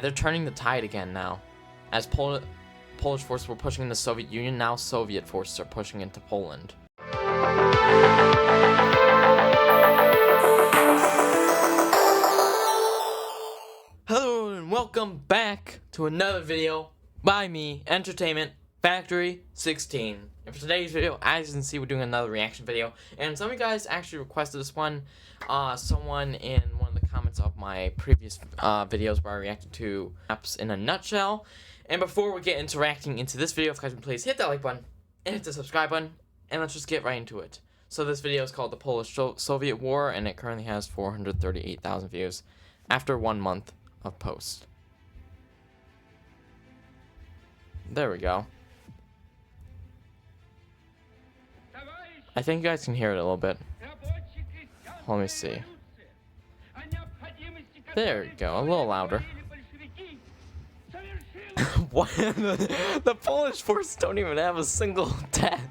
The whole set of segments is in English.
They're turning the tide again now. As Polish forces were pushing in the Soviet Union, now Soviet forces are pushing into Poland. Hello and welcome back to another video by me, Entertainment Factory 16. And for today's video, as you can see, we're doing another reaction video. And some of you guys actually requested this one. Someone in one of the comments of my previous videos where I reacted to Maps in a Nutshell. And before we get interacting into this video, if you guys can please hit that like button and hit the subscribe button. And let's just get right into it. So this video is called The Polish-Soviet War, and it currently has 438,000 views after 1 month of post. There we go. I think you guys can hear it a little bit. Let me see. There you go, a little louder. What? The Polish forces don't even have a single death.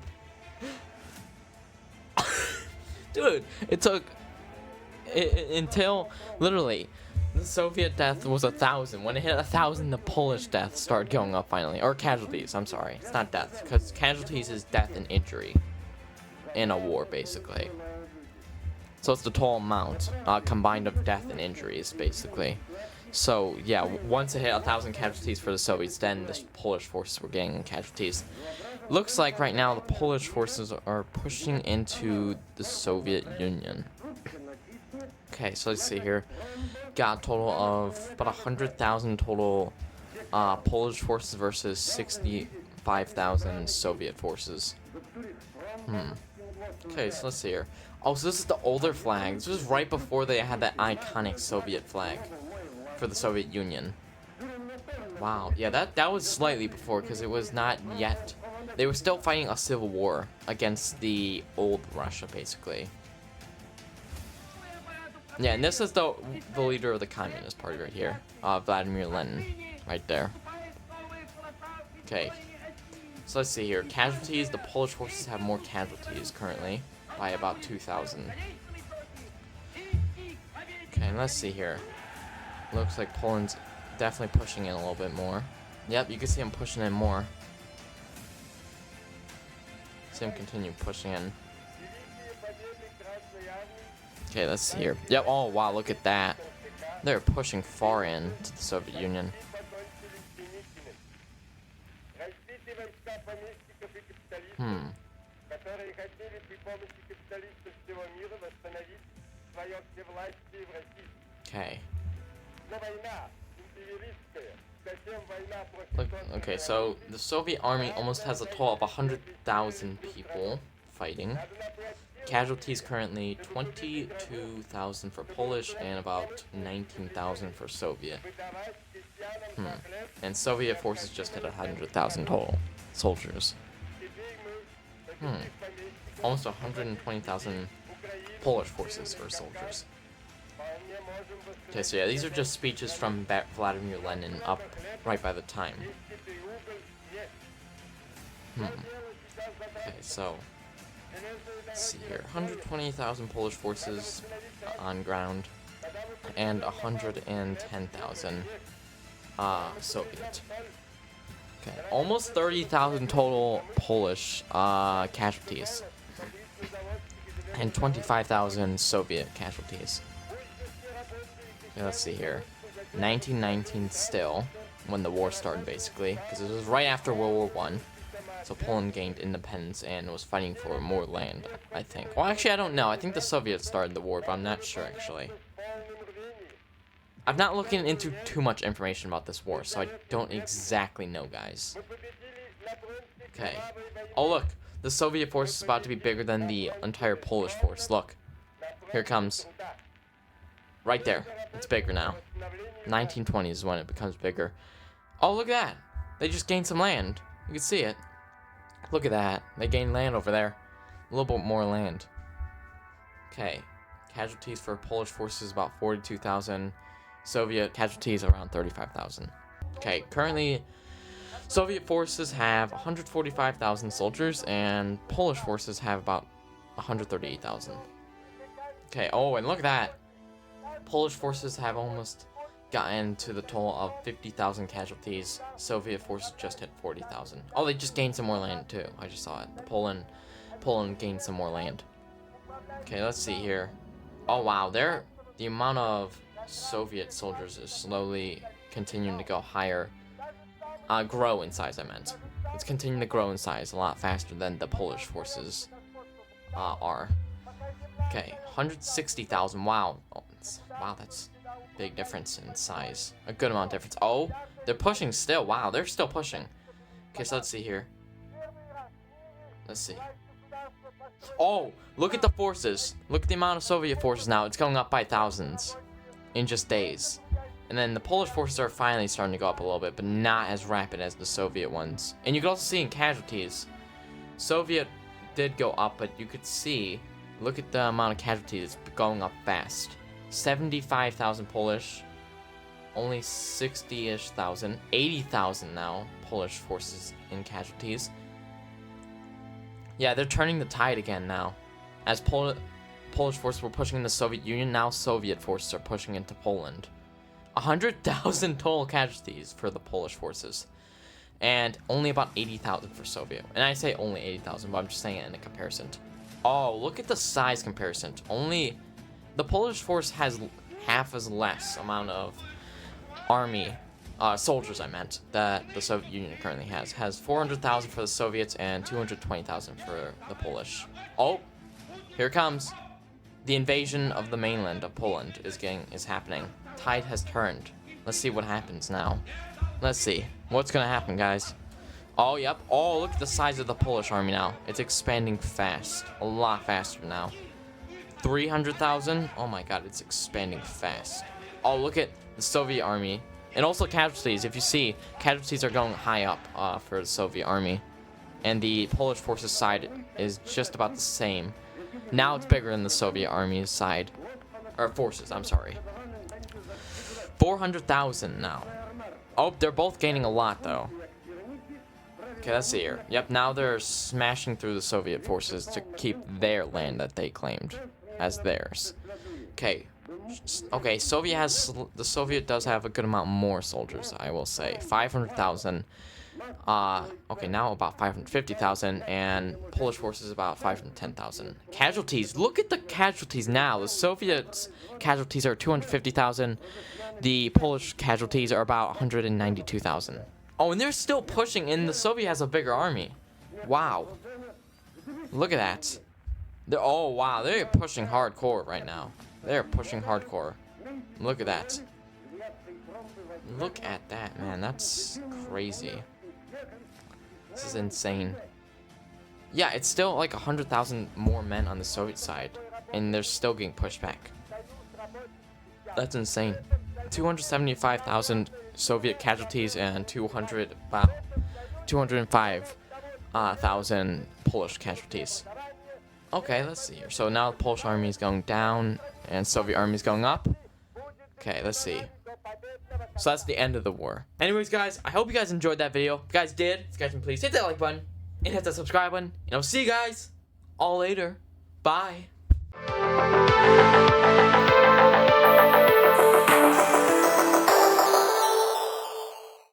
Dude, it took until literally the Soviet death was 1,000. When it hit 1,000, the Polish deaths started going up finally, or casualties. I'm sorry, it's not death, because casualties is death and injury in a war, basically. So it's the total amount combined of death and injuries, basically. So yeah, once it hit 1,000 casualties for the Soviets, then the Polish forces were getting casualties. Looks like right now the Polish forces are pushing into the Soviet Union. Okay, so let's see here. Got a total of about 100,000 total Polish forces versus 65,000 Soviet forces. Okay, so let's see here. Oh, so this is the older flag. This was right before they had that iconic Soviet flag for the Soviet Union. Wow, yeah, that was slightly before, because it was not yet. They were still fighting a civil war against the old Russia, basically. Yeah, and this is the leader of the Communist Party right here, Vladimir Lenin, right there. Okay, so let's see here. Casualties, the Polish forces have more casualties currently by about 2,000. Okay, and let's see here. Looks like Poland's definitely pushing in a little bit more. Yep, you can see him pushing in more. See him continue pushing in. Okay, let's see here. Yep, oh wow, look at that. They're pushing far in to the Soviet Union. Okay. Look, okay, so the Soviet army almost has a total of 100,000 people fighting. Casualties currently 22,000 for Polish and about 19,000 for Soviet. And Soviet forces just hit 100,000 total soldiers. Almost 120,000 Polish forces for soldiers. Okay, so yeah, these are just speeches from Vladimir Lenin up right by the time. Okay, so let's see here. 120,000 Polish forces on ground and 110,000 Soviet. Okay, almost 30,000 total Polish casualties and 25,000 Soviet casualties. Okay, let's see here. 1919 still, when the war started, basically, because it was right after World War I. So Poland gained independence and was fighting for more land, I think. Well, actually, I don't know. I think the Soviets started the war, but I'm not sure, actually. I'm not looking into too much information about this war, so I don't exactly know, guys. Okay. Oh, look. The Soviet force is about to be bigger than the entire Polish force. Look. Here it comes. Right there. It's bigger now. 1920 is when it becomes bigger. Oh, look at that. They just gained some land. You can see it. Look at that. They gained land over there. A little bit more land. Okay. Casualties for Polish forces about 42,000. Soviet casualties around 35,000. Okay, currently Soviet forces have 145,000 soldiers and Polish forces have about 138,000. Okay, oh, and look at that. Polish forces have almost gotten to the total of 50,000 casualties. Soviet forces just hit 40,000. Oh, they just gained some more land too. I just saw it. Poland gained some more land. Okay, let's see here. Oh wow, the amount of Soviet soldiers is slowly continuing to go higher. Grow in size, I meant. It's continuing to grow in size a lot faster than the Polish forces are. Okay, 160,000. Wow. Oh, wow, that's a big difference in size. A good amount of difference. Oh, they're pushing still. Wow, they're still pushing. Okay, so let's see here. Let's see. Oh, look at the forces. Look at the amount of Soviet forces now. It's going up by thousands in just days. And then the Polish forces are finally starting to go up a little bit, but not as rapid as the Soviet ones. And you can also see in casualties, Soviet did go up, but you could see, look at the amount of casualties going up fast. 75,000 Polish, only 60-ish thousand, 80,000 now Polish forces in casualties. Yeah, they're turning the tide again now. As Polish forces were pushing in the Soviet Union, now Soviet forces are pushing into Poland. 100,000 total casualties for the Polish forces, and only about 80,000 for Soviet. And I say only 80,000, but I'm just saying it in a comparison. Oh, look at the size comparison. Only the Polish force has half as less amount of army, soldiers I meant, that the Soviet Union currently has. Has 400,000 for the Soviets and 220,000 for the Polish. Oh, here it comes. The invasion of the mainland of Poland is happening. Tide has turned. Let's see what happens now. Let's see what's gonna happen, guys. Oh, yep. Oh, look at the size of the Polish army now. It's expanding fast, a lot faster now. 300,000. Oh my God, it's expanding fast. Oh, look at the Soviet army, and also casualties. If you see, casualties are going high up for the Soviet army, and the Polish forces side is just about the same. Now it's bigger than the Soviet army's side, or forces. I'm sorry. 400,000 now. Oh, they're both gaining a lot though. Okay, let's see here. Yep, now they're smashing through the Soviet forces to keep their land that they claimed as theirs. Okay. Okay, the Soviet does have a good amount more soldiers, I will say. 500,000. Okay, now about 550,000, and Polish forces about 510,000. Casualties. Look at the casualties now. The Soviets' casualties are 250,000. The Polish casualties are about 192,000. Oh, and they're still pushing, and the Soviet has a bigger army. Wow. Look at that. Oh, wow. They're pushing hardcore right now. They're pushing hardcore. Look at that. Look at that, man. That's crazy. This is insane. Yeah, it's still like 100,000 more men on the Soviet side, and they're still getting pushed back. That's insane. 275,000 Soviet casualties and 205,000 Polish casualties. Okay, let's see here. So now the Polish army is going down and Soviet army is going up. Okay, let's see. So that's the end of the war. Anyways, guys, I hope you guys enjoyed that video. If you guys did, if you guys can please hit that like button and hit that subscribe button. And I'll see you guys all later. Bye.